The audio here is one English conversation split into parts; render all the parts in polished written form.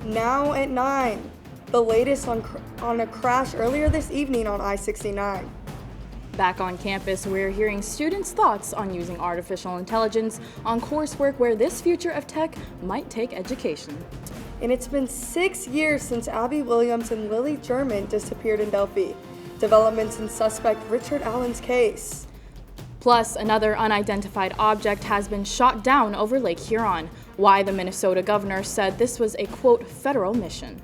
Now at 9, the latest on a crash earlier this evening on I-69. Back on campus, we're hearing students' thoughts on using artificial intelligence on coursework where this future of tech might take education. And it's been 6 years since Abby Williams and Lily German disappeared in Delphi. Developments in suspect Richard Allen's case. Plus, another unidentified object has been shot down over Lake Huron. Why the Minnesota governor said this was a, quote, federal mission.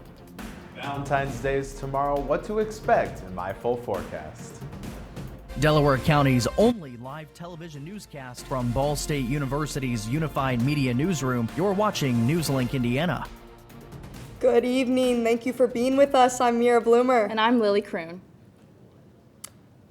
Valentine's Day is tomorrow. What to expect in my full forecast. Delaware County's only live television newscast from Ball State University's Unified Media Newsroom. You're watching NewsLink Indiana. Good evening. Thank you for being with us. I'm Mira Bloomer. And I'm Lily Kroon.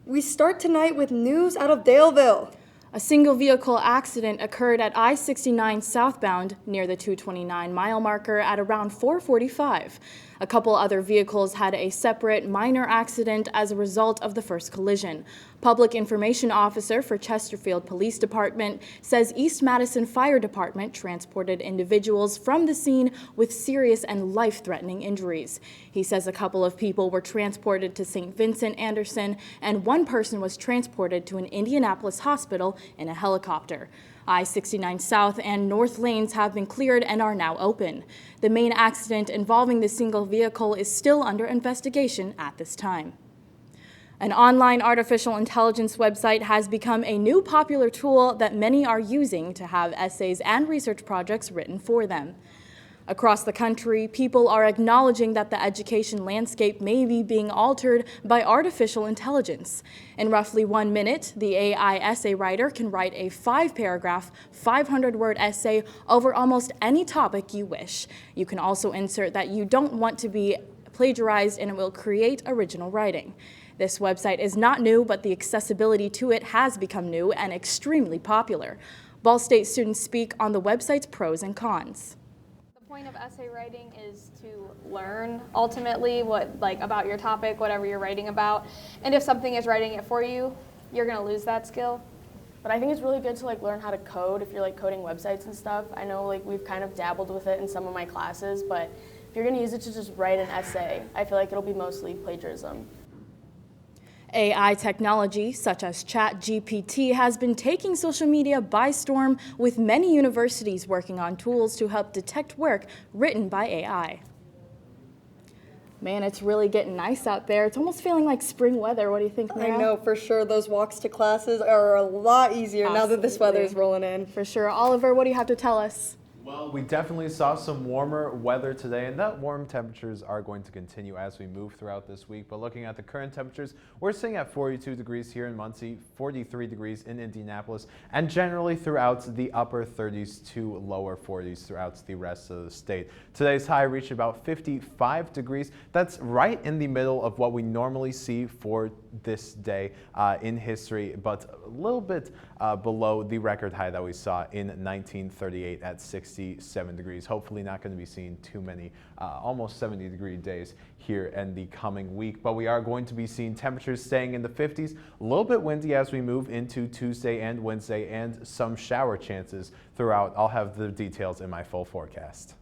We start tonight with news out of Daleville. A single vehicle accident occurred at I-69 southbound near the 229-mile marker at around 4:45. A couple other vehicles had a separate minor accident as a result of the first collision. Public Information Officer for Chesterfield Police Department says East Madison Fire Department transported individuals from the scene with serious and life-threatening injuries. He says a couple of people were transported to St. Vincent Anderson and one person was transported to an Indianapolis hospital in a helicopter. I-69 South and North lanes have been cleared and are now open. The main accident involving the single vehicle is still under investigation at this time. An online artificial intelligence website has become a new popular tool that many are using to have essays and research projects written for them. Across the country, people are acknowledging that the education landscape may be being altered by artificial intelligence. In roughly 1 minute, the AI essay writer can write a 5-paragraph, 500-word essay over almost any topic you wish. You can also insert that you don't want to be plagiarized and it will create original writing. This website is not new, but the accessibility to it has become new and extremely popular. Ball State students speak on the website's pros and cons. The point of essay writing is to learn ultimately about your topic, whatever you're writing about. And if something is writing it for you, you're going to lose that skill. But I think it's really good to learn how to code if you're coding websites and stuff. I know we've kind of dabbled with it in some of my classes, but if you're going to use it to just write an essay, I feel like it'll be mostly plagiarism. AI technology, such as ChatGPT, has been taking social media by storm, with many universities working on tools to help detect work written by AI. Man, it's really getting nice out there. It's almost feeling like spring weather. What do you think, Mara? I know, for sure. Those walks to classes are a lot easier now that this weather is rolling in. For sure. Oliver, what do you have to tell us? Well, we definitely saw some warmer weather today, and that warm temperatures are going to continue as we move throughout this week. But looking at the current temperatures, we're sitting at 42 degrees here in Muncie, 43 degrees in Indianapolis, and generally throughout the upper 30s to lower 40s throughout the rest of the state. Today's high reached about 55 degrees. That's right in the middle of what we normally see for this day in history, but a little bit below the record high that we saw in 1938 at 67 degrees. Hopefully not going to be seeing too many almost 70-degree days here in the coming week, but we are going to be seeing temperatures staying in the 50s, a little bit windy as we move into Tuesday and Wednesday, and some shower chances throughout. I'll have the details in my full forecast.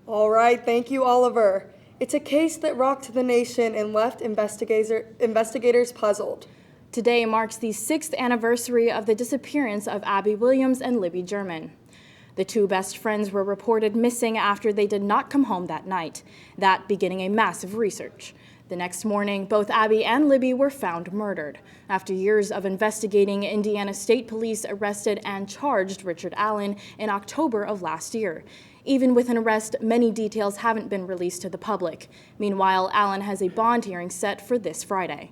All right, thank you, Oliver. It's a case that rocked the nation and left investigators puzzled. Today marks the 6th anniversary of the disappearance of Abby Williams and Libby German. The two best friends were reported missing after they did not come home that night, that beginning a massive research. The next morning, both Abby and Libby were found murdered. After years of investigating, Indiana State Police arrested and charged Richard Allen in October of last year. Even with an arrest, many details haven't been released to the public. Meanwhile, Allen has a bond hearing set for this Friday.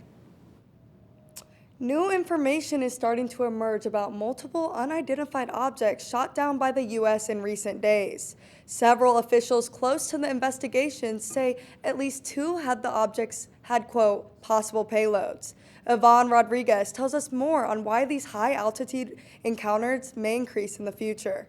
New information is starting to emerge about multiple unidentified objects shot down by the U.S. in recent days. Several officials close to the investigation say at least 2 had the objects had, quote, possible payloads. Yvonne Rodriguez tells us more on why these high-altitude encounters may increase in the future.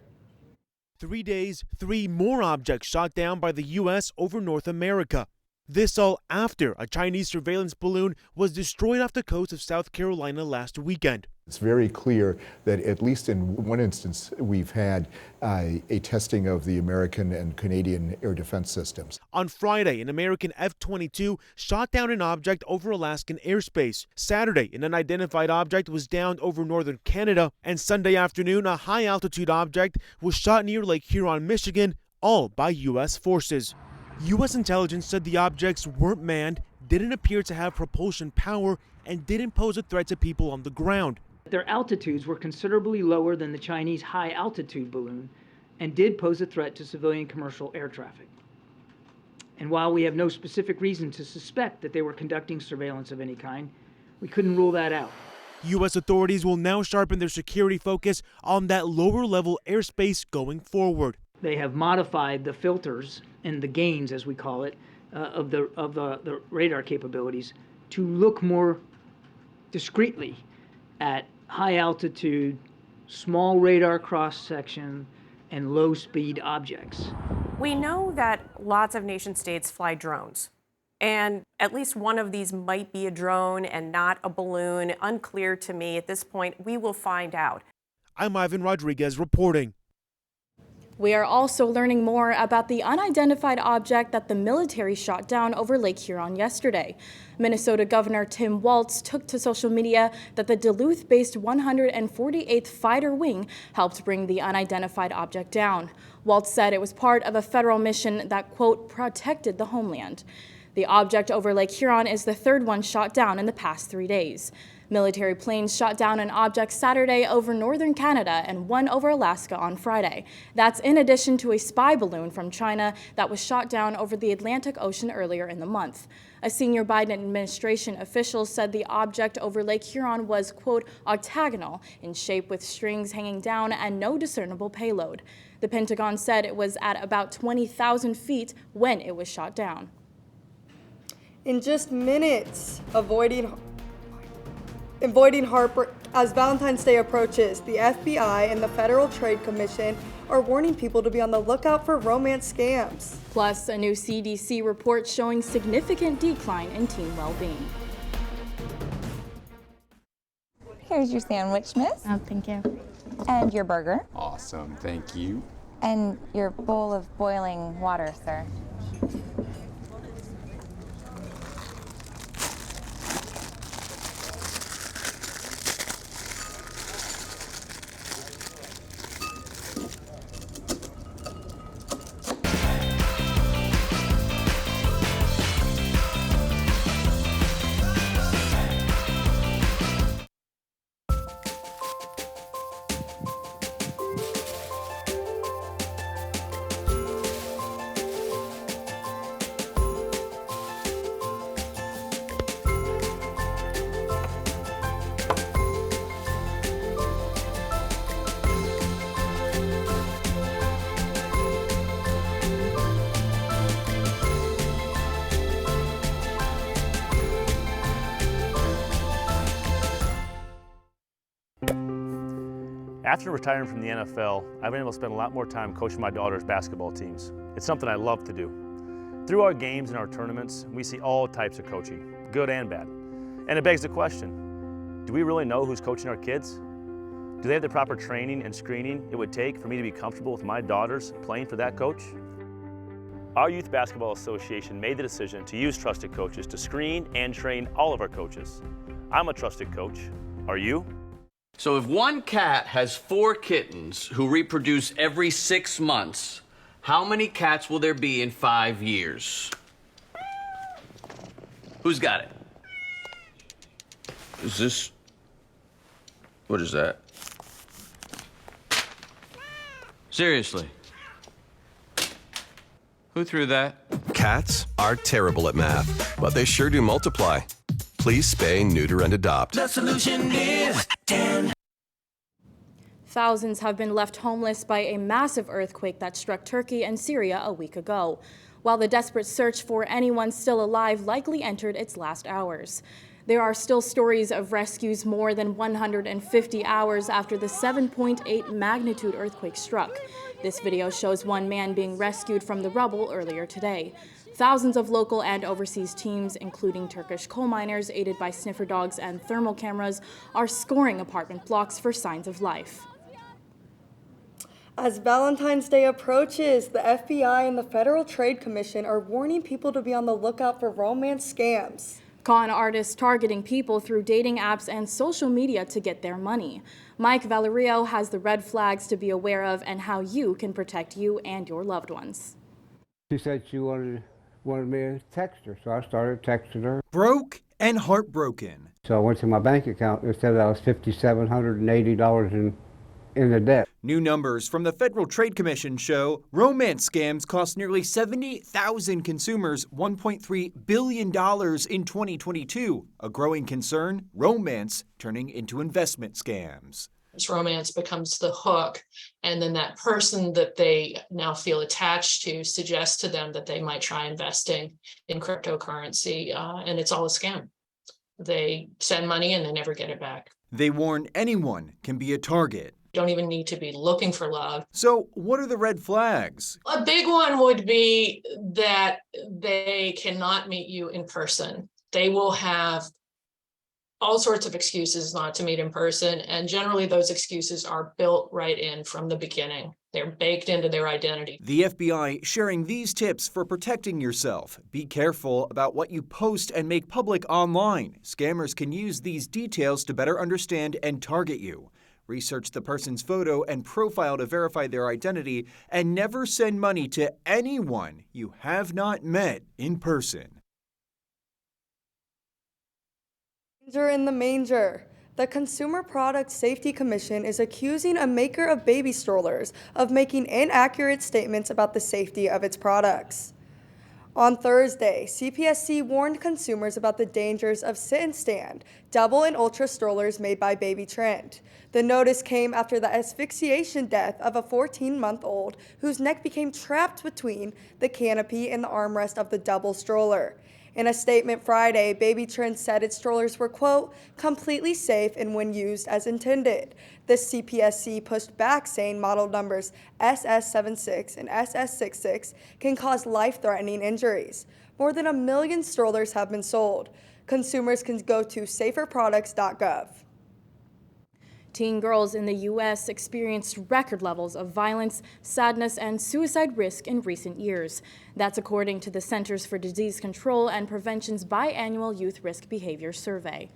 3 days, 3 more objects shot down by the U.S. over North America. This all after a Chinese surveillance balloon was destroyed off the coast of South Carolina last weekend. It's very clear that at least in one instance, we've had a testing of the American and Canadian air defense systems. On Friday, an American F-22 shot down an object over Alaskan airspace. Saturday, an unidentified object was downed over northern Canada. And Sunday afternoon, a high-altitude object was shot near Lake Huron, Michigan, all by U.S. forces. U.S. intelligence said the objects weren't manned, didn't appear to have propulsion power, and didn't pose a threat to people on the ground. Their altitudes were considerably lower than the Chinese high-altitude balloon and did pose a threat to civilian commercial air traffic. And while we have no specific reason to suspect that they were conducting surveillance of any kind, we couldn't rule that out. U.S. authorities will now sharpen their security focus on that lower-level airspace going forward. They have modified the filters and the gains, as we call it, of the radar capabilities to look more discreetly at high altitude, small radar cross-section, and low-speed objects. We know that lots of nation states fly drones, and at least one of these might be a drone and not a balloon. Unclear to me at this point. We will find out. I'm Ivan Rodriguez reporting. We are also learning more about the unidentified object that the military shot down over Lake Huron yesterday. Minnesota Governor Tim Walz took to social media that the Duluth-based 148th Fighter Wing helped bring the unidentified object down. Walz said it was part of a federal mission that, quote, protected the homeland. The object over Lake Huron is the third one shot down in the past 3 days. Military planes shot down an object Saturday over northern Canada and one over Alaska on Friday. That's in addition to a spy balloon from China that was shot down over the Atlantic Ocean earlier in the month. A senior Biden administration official said the object over Lake Huron was, quote, octagonal in shape with strings hanging down and no discernible payload. The Pentagon said it was at about 20,000 feet when it was shot down. In just minutes, avoiding heartbreak as Valentine's Day approaches, the FBI and the Federal Trade Commission are warning people to be on the lookout for romance scams. Plus, a new CDC report showing significant decline in teen well-being. Here's your sandwich, miss. Oh, thank you. And your burger. Awesome, thank you. And your bowl of boiling water, sir. After retiring from the NFL, I've been able to spend a lot more time coaching my daughter's basketball teams. It's something I love to do. Through our games and our tournaments, we see all types of coaching, good and bad. And it begs the question, do we really know who's coaching our kids? Do they have the proper training and screening it would take for me to be comfortable with my daughters playing for that coach? Our Youth Basketball Association made the decision to use trusted coaches to screen and train all of our coaches. I'm a trusted coach. Are you? So if one cat has 4 kittens who reproduce every 6 months, how many cats will there be in 5 years? Who's got it? Is this... What is that? Seriously? Who threw that? Cats are terrible at math, but they sure do multiply. Please spay, neuter, and adopt. The solution is 10. Thousands have been left homeless by a massive earthquake that struck Turkey and Syria a week ago, while the desperate search for anyone still alive likely entered its last hours. There are still stories of rescues more than 150 hours after the 7.8 magnitude earthquake struck. This video shows one man being rescued from the rubble earlier today. Thousands of local and overseas teams, including Turkish coal miners aided by sniffer dogs and thermal cameras, are scoring apartment blocks for signs of life. As Valentine's Day approaches, the FBI and the Federal Trade Commission are warning people to be on the lookout for romance scams. Con artists targeting people through dating apps and social media to get their money. Mike Valerio has the red flags to be aware of and how you can protect you and your loved ones. She said she wanted me to text her, so I started texting her. Broke and heartbroken. So I went to my bank account and it said I was $5,780 in the debt. New numbers from the Federal Trade Commission show romance scams cost nearly 70,000 consumers $1.3 billion in 2022. A growing concern, romance turning into investment scams. Romance becomes the hook, and then that person that they now feel attached to suggests to them that they might try investing in cryptocurrency, and it's all a scam. They send money and they never get it back. They warn anyone can be a target. You don't even need to be looking for love. So what are the red flags? A big one would be that they cannot meet you in person. They will have all sorts of excuses not to meet in person, and generally those excuses are built right in from the beginning. They're baked into their identity. The FBI sharing these tips for protecting yourself. Be careful about what you post and make public online. Scammers can use these details to better understand and target you. Research the person's photo and profile to verify their identity, and never send money to anyone you have not met in person. Danger in the manger. The Consumer Product Safety Commission is accusing a maker of baby strollers of making inaccurate statements about the safety of its products. On Thursday, CPSC warned consumers about the dangers of sit and stand, double and ultra strollers made by Baby Trend. The notice came after the asphyxiation death of a 14-month-old whose neck became trapped between the canopy and the armrest of the double stroller. In a statement Friday, Baby Trend said its strollers were, quote, completely safe and when used as intended. The CPSC pushed back, saying model numbers SS76 and SS66 can cause life-threatening injuries. More than 1 million strollers have been sold. Consumers can go to saferproducts.gov. Teen girls in the U.S. experienced record levels of violence, sadness, and suicide risk in recent years. That's according to the Centers for Disease Control and Prevention's biannual Youth Risk Behavior Survey.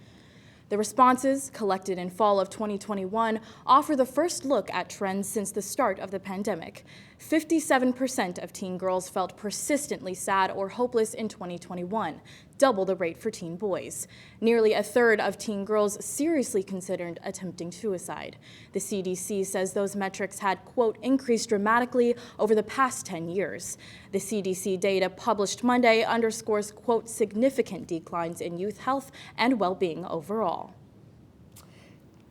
The responses, collected in fall of 2021, offer the first look at trends since the start of the pandemic. 57% of teen girls felt persistently sad or hopeless in 2021, double the rate for teen boys. Nearly a third of teen girls seriously considered attempting suicide. The CDC says those metrics had, quote, increased dramatically over the past 10 years. The CDC data published Monday underscores, quote, significant declines in youth health and well-being overall.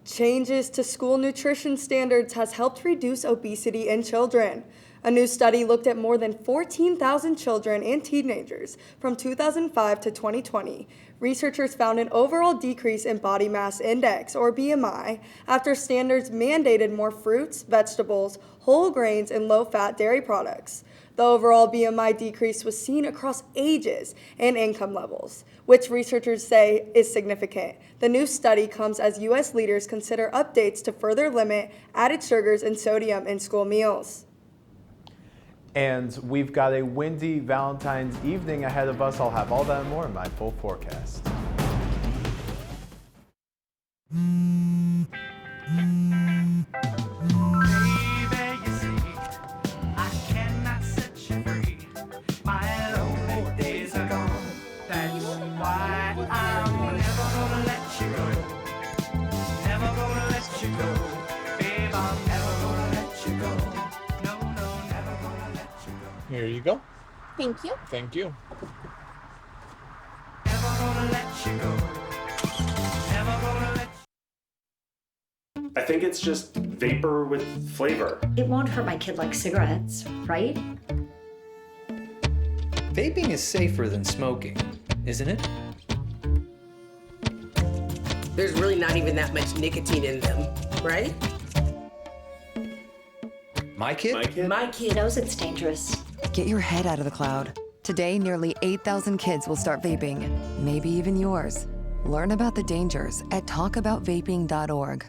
Changes to school nutrition standards has helped reduce obesity in children. A new study looked at more than 14,000 children and teenagers from 2005 to 2020. Researchers found an overall decrease in body mass index, or BMI, after standards mandated more fruits, vegetables, whole grains, and low-fat dairy products. The overall BMI decrease was seen across ages and income levels, which researchers say is significant. The new study comes as U.S. leaders consider updates to further limit added sugars and sodium in school meals. And we've got a windy Valentine's evening ahead of us. I'll have all that and more in my full forecast. Here you go. Thank you. Thank you. I think it's just vapor with flavor. It won't hurt my kid like cigarettes, right? Vaping is safer than smoking, isn't it? There's really not even that much nicotine in them, right? My kid? My kid knows it's dangerous. Get your head out of the cloud. Today, nearly 8,000 kids will start vaping, maybe even yours. Learn about the dangers at talkaboutvaping.org.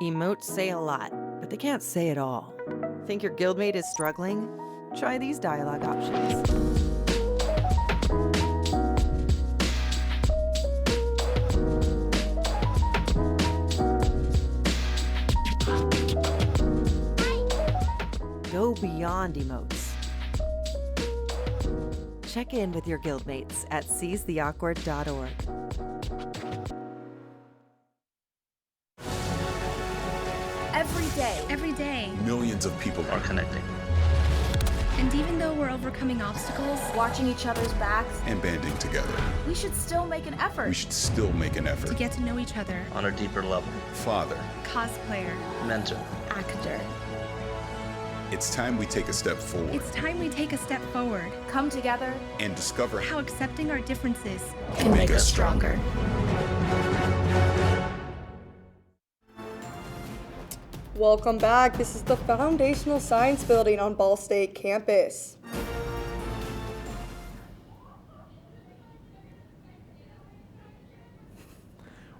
Emotes say a lot, but they can't say it all. Think your guildmate is struggling? Try these dialogue options. Go beyond emotes. Check in with your guildmates at seizetheawkward.org. Every day, Millions of people are connecting and even though we're overcoming obstacles, watching each other's backs, and banding together. we should still make an effort We should still make an to effort. get to know each other. On a deeper level. Father, Cosplayer, mentor. actor. It's time we take a step forward It's time we take a step forward come together, and discover how accepting our differences can make us stronger. Welcome back. This is the Foundational Science Building on Ball State campus.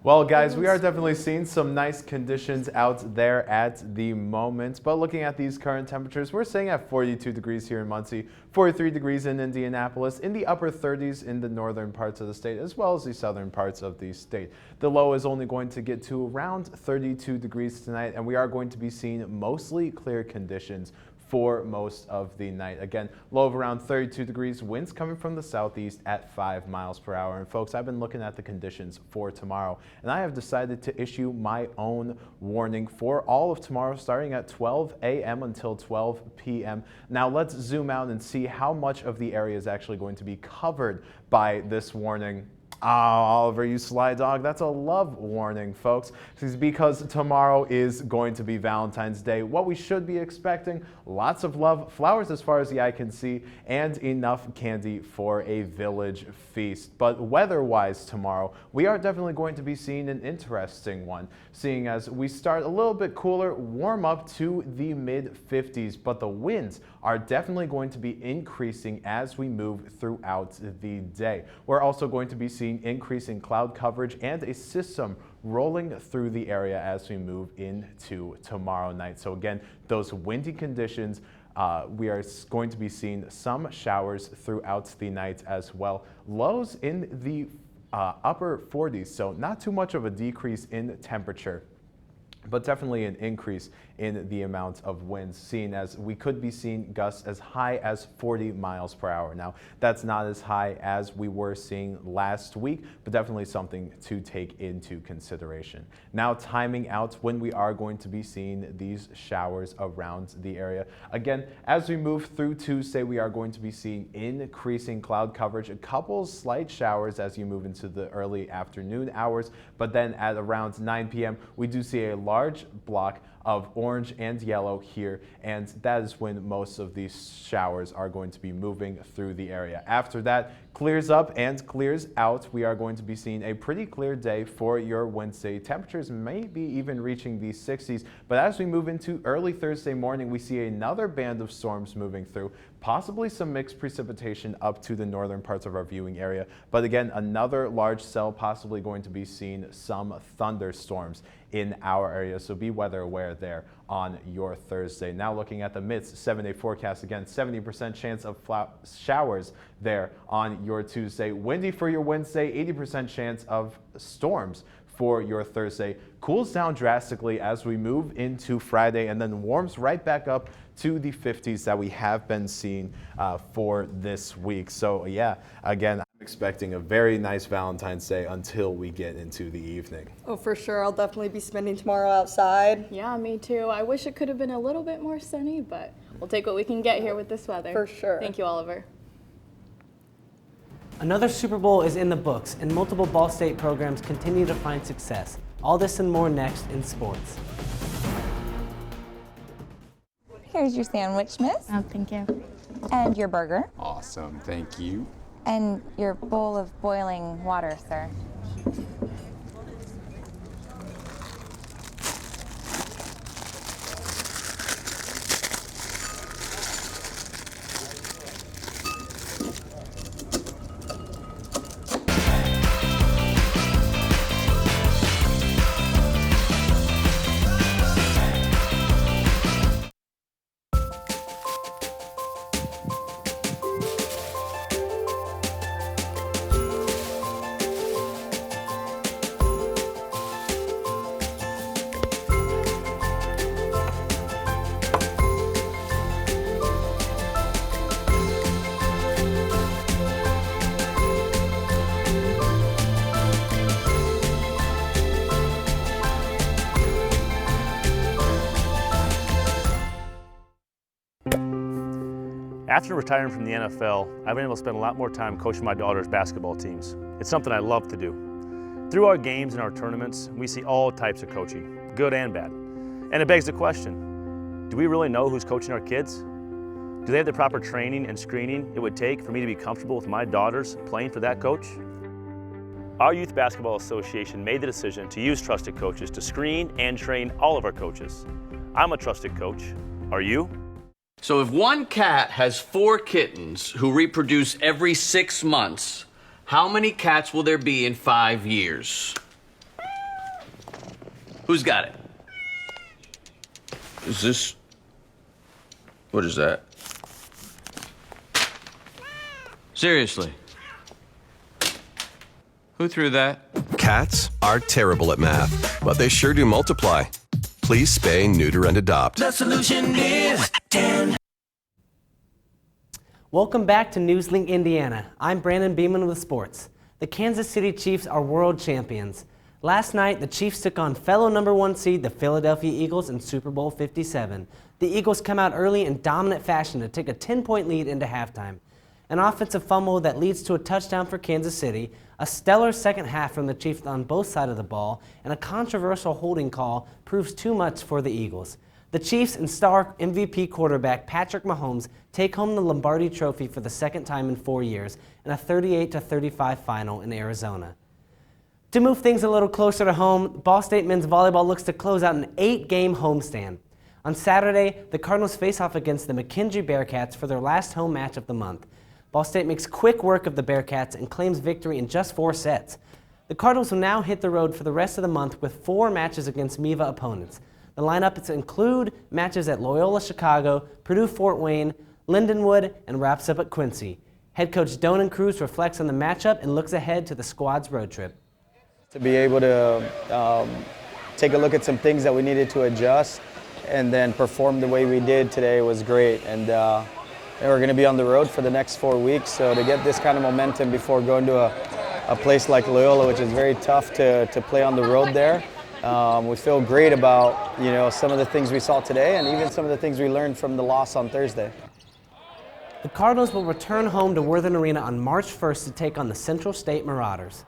Well, guys, we are definitely seeing some nice conditions out there at the moment. But looking at these current temperatures, we're staying at 42 degrees here in Muncie, 43 degrees in Indianapolis, in the upper 30s in the northern parts of the state, as well as the southern parts of the state. The low is only going to get to around 32 degrees tonight, and we are going to be seeing mostly clear conditions for most of the night. Again, low of around 32 degrees, winds coming from the southeast at 5 miles per hour. And folks, I've been looking at the conditions for tomorrow, and I have decided to issue my own warning for all of tomorrow, starting at 12 a.m. until 12 p.m. Now let's zoom out and see how much of the area is actually going to be covered by this warning. Oh, Oliver, you sly dog. That's a love warning, folks. This is because tomorrow is going to be Valentine's Day. What we should be expecting, lots of love, flowers as far as the eye can see, and enough candy for a village feast. But weather-wise tomorrow, we are definitely going to be seeing an interesting one, seeing as we start a little bit cooler, warm up to the mid-50s, but the winds are definitely going to be increasing as we move throughout the day. We're also going to be seeing increasing cloud coverage and a system rolling through the area as we move into tomorrow night. So again, those windy conditions, we are going to be seeing some showers throughout the night as well. Lows in the upper 40s, so not too much of a decrease in temperature, but definitely an increase in the amount of winds, seen as we could be seeing gusts as high as 40 miles per hour. Now, that's not as high as we were seeing last week, but definitely something to take into consideration. Now, timing out when we are going to be seeing these showers around the area. Again, as we move through Tuesday, we are going to be seeing increasing cloud coverage, a couple slight showers as you move into the early afternoon hours, but then at around 9 p.m., we do see a large block of orange and yellow here, and that is when most of these showers are going to be moving through the area. After that, clears up and clears out. We are going to be seeing a pretty clear day for your Wednesday. Temperatures may be even reaching the 60s, but as we move into early Thursday morning, we see another band of storms moving through, possibly some mixed precipitation up to the northern parts of our viewing area. But again, another large cell possibly going to be seeing some thunderstorms in our area, so be weather aware there on your Thursday. Now looking at the MITS 7-day forecast, again, 70% chance of showers there on your Tuesday. Windy for your Wednesday, 80% chance of storms for your Thursday. Cools down drastically as we move into Friday, and then warms right back up to the 50s that we have been seeing for this week. So yeah, again, I'm expecting a very nice Valentine's Day until we get into the evening. Oh, for sure. I'll definitely be spending tomorrow outside. Yeah, me too. I wish it could have been a little bit more sunny, but we'll take what we can get here with this weather. For sure. Thank you, Oliver. Another Super Bowl is in the books, and multiple Ball State programs continue to find success. All this and more next in sports. Here's your sandwich, miss. Oh, thank you. And your burger. Awesome, thank you. And your bowl of boiling water, sir. After retiring from the NFL, I've been able to spend a lot more time coaching my daughter's basketball teams. It's something I love to do. Through our games and our tournaments, we see all types of coaching, good and bad. And it begs the question, do we really know who's coaching our kids? Do they have the proper training and screening it would take for me to be comfortable with my daughters playing for that coach? Our Youth Basketball Association made the decision to use trusted coaches to screen and train all of our coaches. I'm a trusted coach. Are you? So if one cat has 4 kittens who reproduce every 6 months, how many cats will there be in 5 years? Who's got it? Is this... What is that? Seriously? Who threw that? Cats are terrible at math, but they sure do multiply. Please spay, neuter, and adopt. The solution is 10. Welcome back to NewsLink Indiana. I'm Brandon Beeman with sports. The Kansas City Chiefs are world champions. Last night, the Chiefs took on fellow #1 seed, the Philadelphia Eagles, in Super Bowl 57. The Eagles come out early in dominant fashion to take a 10-point lead into halftime. An offensive fumble that leads to a touchdown for Kansas City, a stellar second half from the Chiefs on both sides of the ball, and a controversial holding call proves too much for the Eagles. The Chiefs and star MVP quarterback Patrick Mahomes take home the Lombardi Trophy for the second time in 4 years in a 38-35 final in Arizona. To move things a little closer to home, Ball State men's volleyball looks to close out an 8-game homestand. On Saturday, the Cardinals face off against the McKendree Bearcats for their last home match of the month. Ball State makes quick work of the Bearcats and claims victory in just 4 sets. The Cardinals will now hit the road for the rest of the month with 4 matches against MIVA opponents. The lineup include matches at Loyola Chicago, Purdue Fort Wayne, Lindenwood, and wraps up at Quincy. Head coach Donan Cruz reflects on the matchup and looks ahead to the squad's road trip. To be able to take a look at some things that we needed to adjust and then perform the way we did today was great. And we're going to be on the road for the next 4 weeks, so to get this kind of momentum before going to a place like Loyola, which is very tough to play on the road there, we feel great about some of the things we saw today and even some of the things we learned from the loss on Thursday. The Cardinals will return home to Worthen Arena on March 1st to take on the Central State Marauders.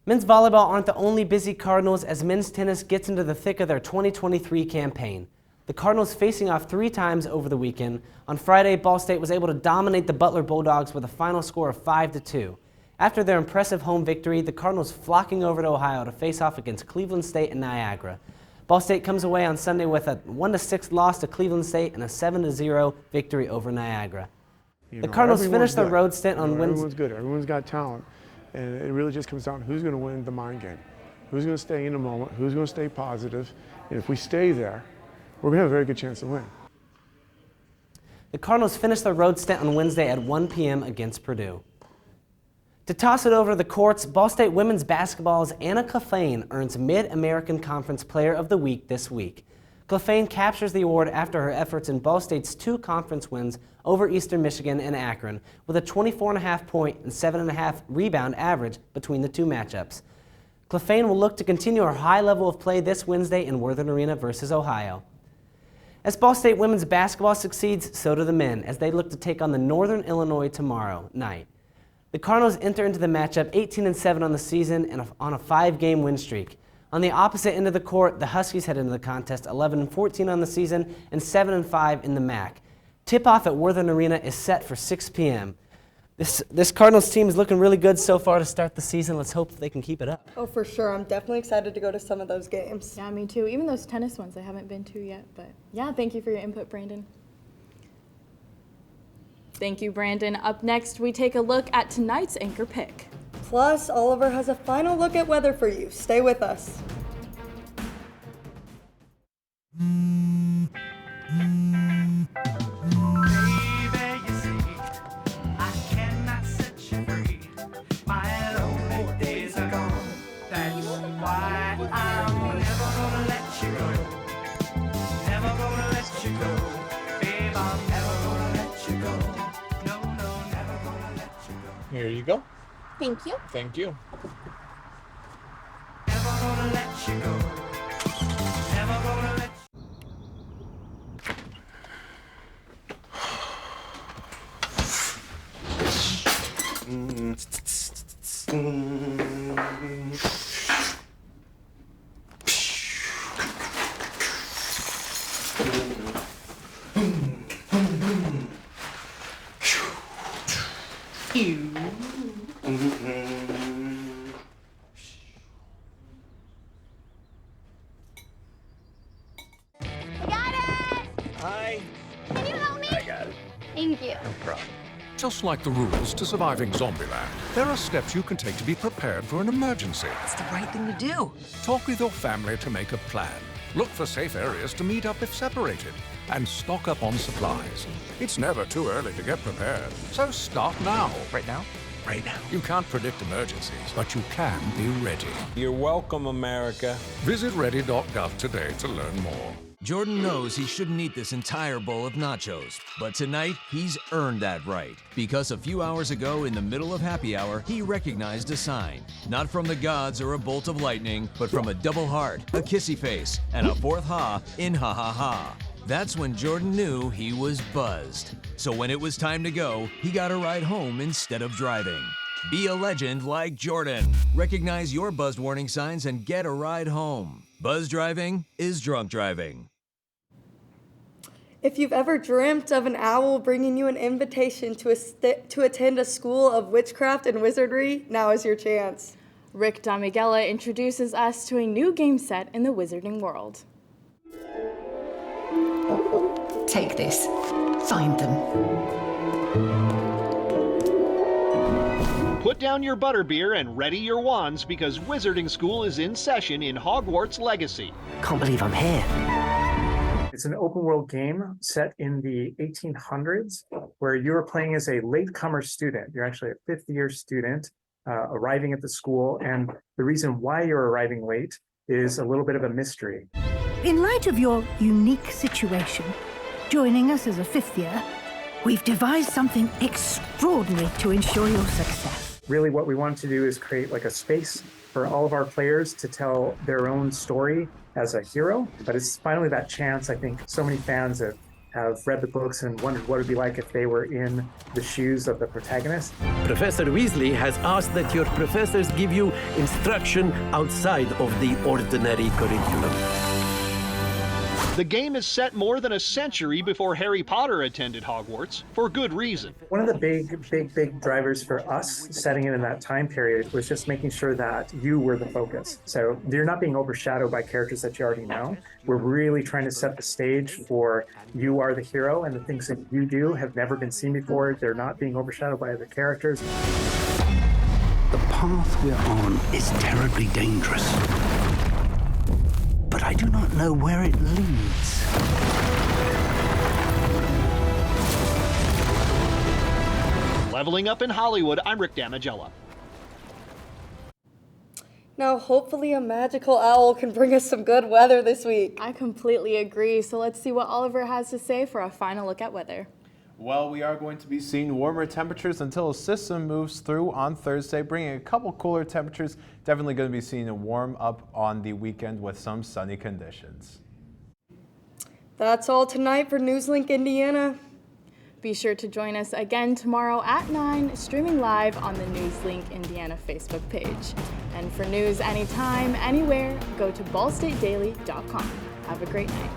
Men's volleyball aren't the only busy Cardinals as men's tennis gets into the thick of their 2023 campaign. The Cardinals facing off 3 times over the weekend. On Friday, Ball State was able to dominate the Butler Bulldogs with a final score of 5-2. After their impressive home victory, the Cardinals flocking over to Ohio to face off against Cleveland State and Niagara. Ball State comes away on Sunday with a 1-6 loss to Cleveland State and a 7-0 victory over Niagara. The Cardinals finished their road stint on Wednesday. Everyone's good. Everyone's got talent. And it really just comes down to who's going to win the mind game. Who's going to stay in the moment, who's going to stay positive. And if we stay there, we're going to have a very good chance to win. The Cardinals finished their road stint on Wednesday at 1 p.m. against Purdue. To toss it over to the courts, Ball State women's basketball's Anna Clefane earns Mid-American Conference Player of the Week this week. Clefane captures the award after her efforts in Ball State's 2 conference wins over Eastern Michigan and Akron, with a 24.5 point and 7.5 rebound average between the 2 matchups. Clefane will look to continue her high level of play this Wednesday in Worthen Arena versus Ohio. As Ball State women's basketball succeeds, so do the men, as they look to take on the Northern Illinois tomorrow night. The Cardinals enter into the matchup 18-7 on the season and on a 5-game win streak. On the opposite end of the court, the Huskies head into the contest 11-14 on the season and 7-5 in the MAC. Tip-off at Worthen Arena is set for 6 p.m. This Cardinals team is looking really good so far to start the season. Let's hope they can keep it up. Oh, for sure. I'm definitely excited to go to some of those games. Yeah, me too. Even those tennis ones I haven't been to yet. But yeah, thank you for your input, Brandon. Thank you, Brandon. Up next, we take a look at tonight's anchor pick. Plus, Oliver has a final look at weather for you. Stay with us. Here you go. Thank you. Thank you. Hi. Can you help me? I got it. Thank you. No problem. Just like the rules to surviving Zombieland, there are steps you can take to be prepared for an emergency. It's the right thing to do. Talk with your family to make a plan. Look for safe areas to meet up if separated. And stock up on supplies. It's never too early to get prepared, so start now. Right now? Right now. You can't predict emergencies, but you can be ready. You're welcome, America. Visit ready.gov today to learn more. Jordan knows he shouldn't eat this entire bowl of nachos, but tonight he's earned that right. Because a few hours ago, in the middle of happy hour, he recognized a sign. Not from the gods or a bolt of lightning, but from a double heart, a kissy face, and a fourth ha in ha ha ha. That's when Jordan knew he was buzzed. So when it was time to go, he got a ride home instead of driving. Be a legend like Jordan. Recognize your buzzed warning signs and get a ride home. Buzz driving is drunk driving. If you've ever dreamt of an owl bringing you an invitation to attend a school of witchcraft and wizardry, now is your chance. Rick Damigella introduces us to a new game set in the wizarding world. Take this. Find them. Put down your butterbeer and ready your wands because Wizarding School is in session in Hogwarts Legacy. Can't believe I'm here. It's an open world game set in the 1800s where you are playing as a latecomer student. You're actually a fifth-year student arriving at the school, and the reason why you're arriving late is a little bit of a mystery. In light of your unique situation, joining us as a fifth year, we've devised something extraordinary to ensure your success. Really what we wanted to do is create like a space for all of our players to tell their own story as a hero. But it's finally that chance. I think so many fans have read the books and wondered what it would be like if they were in the shoes of the protagonist. Professor Weasley has asked that your professors give you instruction outside of the ordinary curriculum. The game is set more than a century before Harry Potter attended Hogwarts, for good reason. One of the big drivers for us setting it in that time period was just making sure that you were the focus. So you're not being overshadowed by characters that you already know. We're really trying to set the stage for you are the hero, and the things that you do have never been seen before. They're not being overshadowed by other characters. The path we're on is terribly dangerous, but I do not know where it leads. Leveling Up in Hollywood, I'm Rick Damigella. Now, hopefully a magical owl can bring us some good weather this week. I completely agree, so let's see what Oliver has to say for a final look at weather. Well, we are going to be seeing warmer temperatures until a system moves through on Thursday, bringing a couple cooler temperatures. Definitely going to be seeing a warm up on the weekend with some sunny conditions. That's all tonight for NewsLink Indiana. Be sure to join us again tomorrow at 9, streaming live on the NewsLink Indiana Facebook page. And for news anytime, anywhere, go to ballstatedaily.com. Have a great night.